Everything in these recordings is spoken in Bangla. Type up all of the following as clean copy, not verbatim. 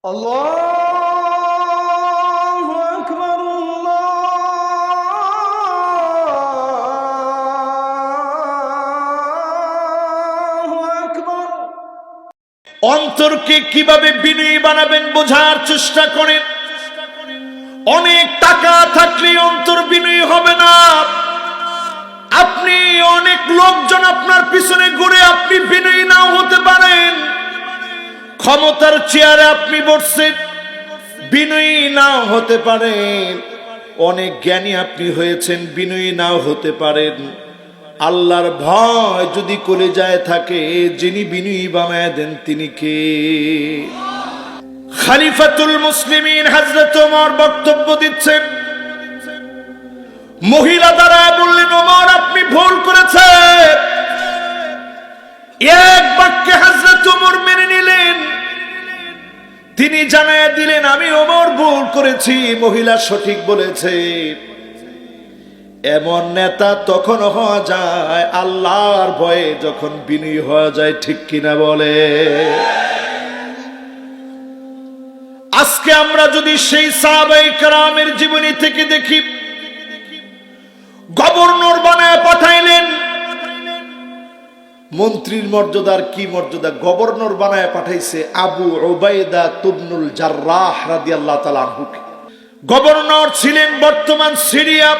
আল্লাহু আকবার, আল্লাহু আকবার। অন্তরকে কিভাবে বিনয়ী বানাবেন বোঝার চেষ্টা করেন। অনেক টাকা থাকলে অন্তর বিনয়ী হবে না। আপনি অনেক লোকজন আপনার পিছনে ঘুরে আপনি বিনয়ী নাও হতে পারেন। ক্ষমতার চেয়ারে আপনি বসছেন, বিনয়ী নাও হতে পারেন। অনেক জ্ঞানী আপনি হয়েছেন, বিনয়ী নাও হতে পারেন। আল্লাহর ভয় যদি কলিজায় থাকে, যিনি বিনয়ী বানায় দেন তিনি কে? খলিফাতুল মুসলিমিন হযরত ওমর বক্তব্য দিচ্ছেন। মহিলা দ্বারা বললেন, ওমর আপনি ভুল করেছেন। এক বাক্যে হযরত ওমর মেনে নিলেন। তিনি জানায়া দিলেন, আমি ওমর ভুল করেছি, মহিলা সঠিক বলেছে। এমন নেতা তখন হওয়া যায় আল্লাহর ভয়ে যখন বিনয়ী হওয়া যায়, ঠিক কিনা বলে? আজকে আমরা যদি সেই সাহাবায়ে কেরামের জীবনী থেকে দেখি, গভর্নর বানায় পাঠাইলেন। মন্ত্রীর মর্যাদার কি মর্যাদা, গভর্নর বানায় পাঠাইছে আবু উবাইদা ইবনুল জাররাহ রাদিয়াল্লাহু তাআলা আনহু। গভর্নর ছিলেন বর্তমান সিরিয়া,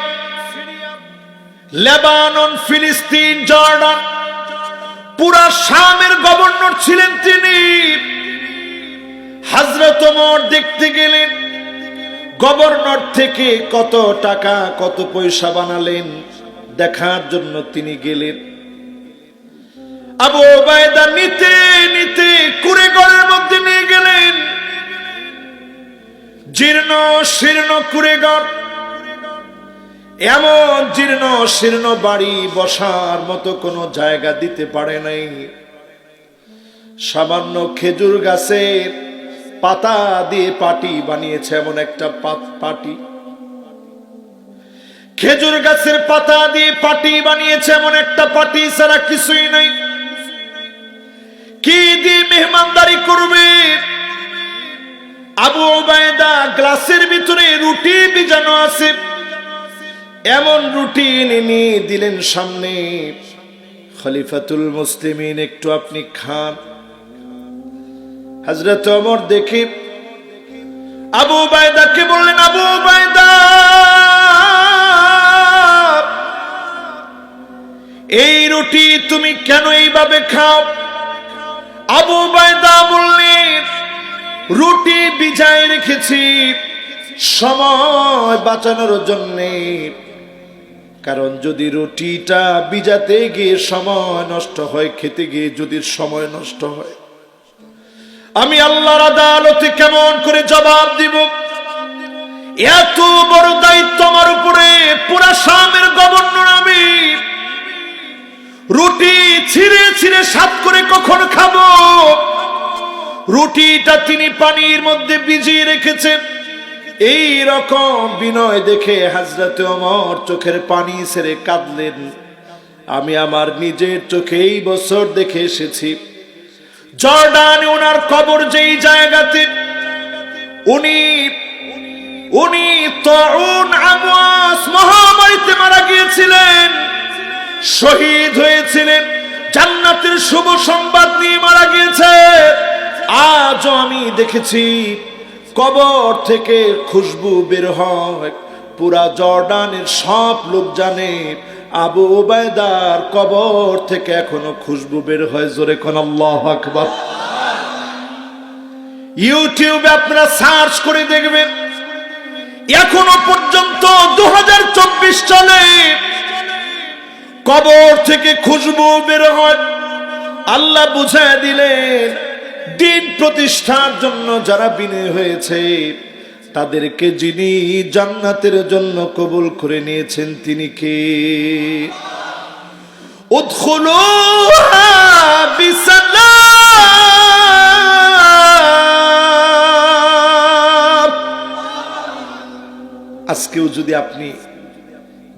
লেবানন, ফিলিস্তিন, জর্ডান, পুরা শামের গভর্নর ছিলেন তিনি। হযরত ওমর দেখতে গেলেন গভর্নর থেকে কত টাকা কত পয়সা বানালেন, দেখার জন্য তিনি গেলেন। আবু উবাইদা নিতে নিতে কুঁড়েঘরের মধ্যে নিয়ে গেলেন। জীর্ণ শীর্ণ কুঁড়েঘর, এমন জীর্ণ শীর্ণ বাড়ি, বসার মতো কোনো জায়গা দিতে পারে নাই। সামান্য খেজুর গাছের পাতা দিয়ে পাটি বানিয়েছে, এমন একটা পাটি। খেজুর গাছের পাতা দিয়ে পাটি বানিয়েছে, এমন একটা পাটি ছাড়া কিছুই নাই। কি দিয়ে মেহমানদারি করবে? আবু উবাইদা গ্লাসের ভিতরে রুটি ভিজানো আছে, এমন রুটি এনে দিলেন সামনে। খলিফাতুল মুসলিমিন, একটু আপনি খান। হযরত ওমর দেখে আবু উবাইদাকে বললেন, আবু উবাইদা এই রুটি তুমি কেন এইভাবে খাও? আবু উবাইদা বললেন, রুটি ভিজায় রেখেছি সময় বাঁচানোর জন্যে। কারণ যদি রুটিটা ভিজাতে গিয়ে সময় নষ্ট হয়, খেতে গিয়ে যদি সময় নষ্ট হয়, আমি আল্লাহর আদালতে কেমন করে জবাব দিব? এত বড় দায়িত্ব আমার উপরে, পুরা শামের গভর্নর আমি। রুটি ছিঁড়ে ছিঁড়ে সাত করে কখন খাবো? রুটিটা তিনি পানির মধ্যে ভিজিয়ে রেখেছেন। এই রকম বিনয় দেখে হযরত ওমর চোখের পানি ছেড়ে কাঁদলেন। আমি আমার নিজের চোখে এই বছর দেখে এসেছি, জর্ডানে ওনার কবর যেই জায়গাতে, উনি তাউন আমওয়াস মহামারীতে মারা গিয়েছিলেন, শহীদ হয়েছিলেন, জান্নাতের শুভ সংবাদ নিয়ে মারা গিয়েছে। আজও আমি দেখেছি কবর থেকে খুশবু বের হয়। পুরা জর্ডানের সব লোক জানে আবু উবাইদার কবর থেকে এখনো খুশবু বের হয়। জোরে কোন আল্লাহু আকবার। ইউটিউবে আপনারা সার্চ করে দেখবেন, এখনো পর্যন্ত 2024 চলে, কবর থেকে খুশবু বের হয়। আল্লাহ বুঝায় দিলেন, দিন প্রতিষ্ঠার জন্য যারা বিনয়ী হয়েছে তাদেরকে যিনি জান্নাতের জন্য কবুল করে নিয়েছেন তিনি কে? উদখুলুহা বিসালাম। আজকেও যদি আপনি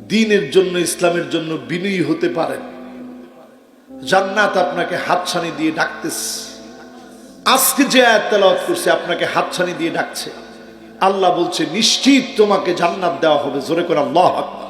দ্বীনের জন্য, ইসলামের জন্য বিনয়ী হতে পারেন, জান্নাত আপনাকে হাতছানি দিয়ে ডাকতেছে। আজকে যে আয়াত তেলাওয়াত করছে আপনাকে হাতছানি দিয়ে ডাকছে, আল্লাহ বলছে নিশ্চিত তোমাকে জান্নাত দেওয়া হবে। জোরে করে আল্লাহু আকবার।